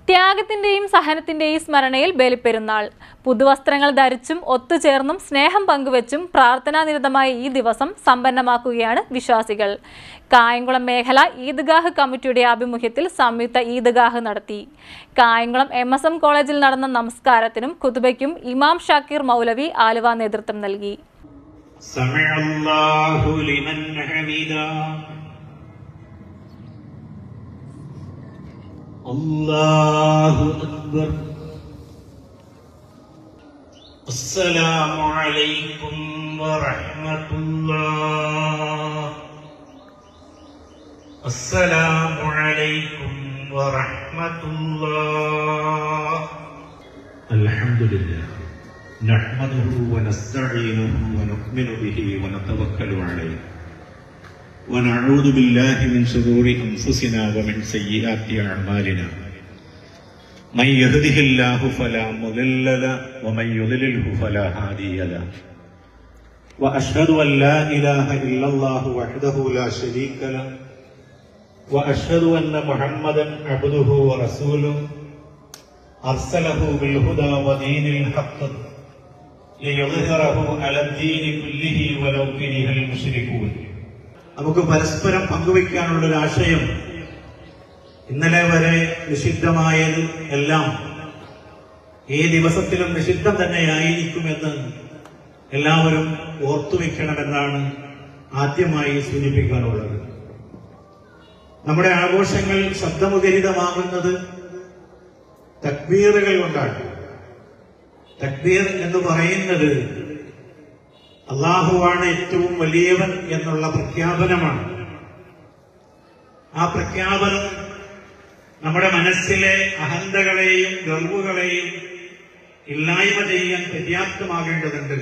ത്യാഗത്തിന്റെയും സഹനത്തിന്റെയും സ്മരണയിൽ ബലിപ്പെരുന്നാൾ. പുതുവസ്ത്രങ്ങൾ ധരിച്ചും ഒത്തുചേർന്നും സ്നേഹം പങ്കുവച്ചും പ്രാർത്ഥനാനിരതമായ ഈ ദിവസം സമ്പന്നമാക്കുകയാണ് വിശ്വാസികൾ. കായംകുളം മേഖല ഈദ്ഗാഹ് കമ്മിറ്റിയുടെ ആഭിമുഖ്യത്തിൽ സംയുക്ത ഈദ്ഗാഹ് നടത്തി. കായംകുളം MSM കോളേജിൽ നടന്ന നമസ്കാരത്തിനും ഖുതുബയ്ക്കും ഇമാം ഷാക്കിർ മൗലവി ആലുവ നേതൃത്വം നൽകി. അല്ലാഹു അക്ബർ. അസ്സലാമു അലൈക്കും വറഹ്മത്തുള്ളാഹി. അസ്സലാമു അലൈക്കും വറഹ്മത്തുള്ളാഹി. അൽഹംദുലില്ലാഹ് നഹ്മദുഹു വനസ്തഈനുഹു വനുഅ്മിനു ബിഹി വനതവക്കലു അലൈഹി ونعوذ بالله من شرور أنفسنا ومن سيئات أعمالنا من يهده الله فلا مضل له ومن يضلله فلا هادي له وأشهد أن لا إله إلا الله وحده لا شريك له وأشهد أن محمدا عبده ورسوله أرسله بالهدى ودين الحق ليظهره على الدين كله ولو كره المشركون. നമുക്ക് പരസ്പരം പങ്കുവയ്ക്കാനുള്ള ഒരു ആശയം, ഇന്നലെ വരെ നിഷിദ്ധമായത് എല്ലാം ഈ ദിവസത്തിലും നിഷിദ്ധം തന്നെയായിരിക്കുമെന്ന് എല്ലാവരും ഓർത്തുവെക്കണമെന്നാണ് ആദ്യമായി സൂചിപ്പിക്കാനുള്ളത്. നമ്മുടെ ആഘോഷങ്ങൾ ശബ്ദമുഖരിതമാകുന്നത് തക്ബീറുകൾ കൊണ്ടാണ്. തക്ബീർ എന്ന് പറയുന്നത് അല്ലാഹുവാണ് ഏറ്റവും വലിയവൻ എന്നുള്ള പ്രഖ്യാപനമാണ്. ആ പ്രഖ്യാപനം നമ്മുടെ മനസ്സിലെ അഹന്തകളെയും ഗർവുകളെയും ഇല്ലായ്മ ചെയ്യാൻ പര്യാപ്തമാകേണ്ടതുണ്ട്.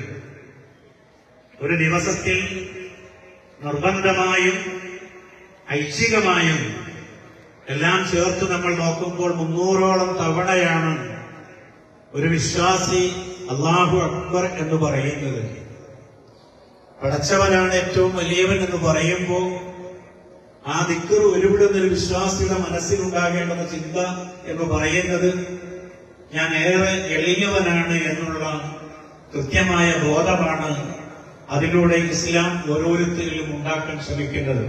ഒരു ദിവസത്തിൽ നിർബന്ധമായും ഐച്ഛികമായും എല്ലാം ചേർത്ത് നമ്മൾ നോക്കുമ്പോൾ 300ഓളം തവണയാണ് ഒരു വിശ്വാസി അല്ലാഹു അക്ബർ എന്ന് പറയുന്നത്. പടച്ചവനാണ് ഏറ്റവും വലിയവൻ എന്ന് പറയുമ്പോൾ ആ ദിക്ർ ഉരുവിടുന്ന ഒരു വിശ്വാസിയുടെ മനസ്സിലുണ്ടാകേണ്ടുന്ന ചിന്ത എന്ന് പറയുന്നത് ഞാൻ ഏറെ എളിയവനാണ് എന്നുള്ള കൃത്യമായ ബോധമാണ് അതിലൂടെ ഇസ്ലാം ഓരോരുത്തരിലും ഉണ്ടാക്കാൻ ശ്രമിക്കുന്നത്.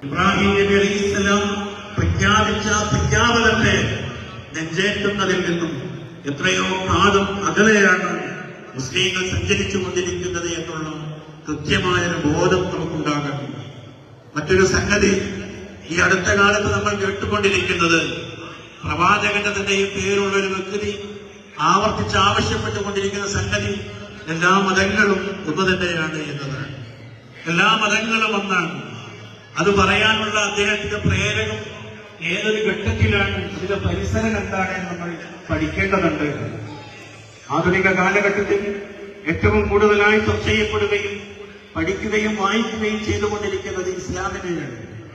ഇബ്രാഹിം നബി അലൈഹിസ്സലാം പ്രഖ്യാപിച്ച പ്രഖ്യാപനത്തെ നെഞ്ചേറ്റുന്നതിൽ നിന്നും എത്രയോ കാലം അകലെയാണ് മുസ്ലിങ്ങൾ സഞ്ചരിച്ചു കൊണ്ടിരിക്കുന്നത് എന്നുള്ള കൃത്യമായൊരു ബോധം നമുക്കുണ്ടാകണം. മറ്റൊരു സംഗതി, ഈ അടുത്ത കാലത്ത് നമ്മൾ കേട്ടുകൊണ്ടിരിക്കുന്നത് പ്രവാചകന്റെ തന്നെയും പേരുള്ള ഒരു വ്യക്തി ആവർത്തിച്ച് ആവശ്യപ്പെട്ടുകൊണ്ടിരിക്കുന്ന സംഗതി എല്ലാ മതങ്ങളും ഒന്ന് തന്നെയാണ് എന്നതാണ്. എല്ലാ മതങ്ങളും ഒന്നാണ്. അത് പറയാനുള്ള അദ്ദേഹത്തിന്റെ പ്രേരകം ഏതൊരു ഘട്ടത്തിലാണ്, അതിന്റെ പരിസരം എന്താണ് നമ്മൾ പഠിക്കേണ്ടതുണ്ട്. ആധുനിക കാലഘട്ടത്തിൽ ഏറ്റവും കൂടുതലായി ചർച്ച ചെയ്യപ്പെടുകയും പഠിക്കുകയും വായിക്കുകയും ചെയ്തുകൊണ്ടിരിക്കുന്നത് ഇസ്ലാമിനെയാണ്.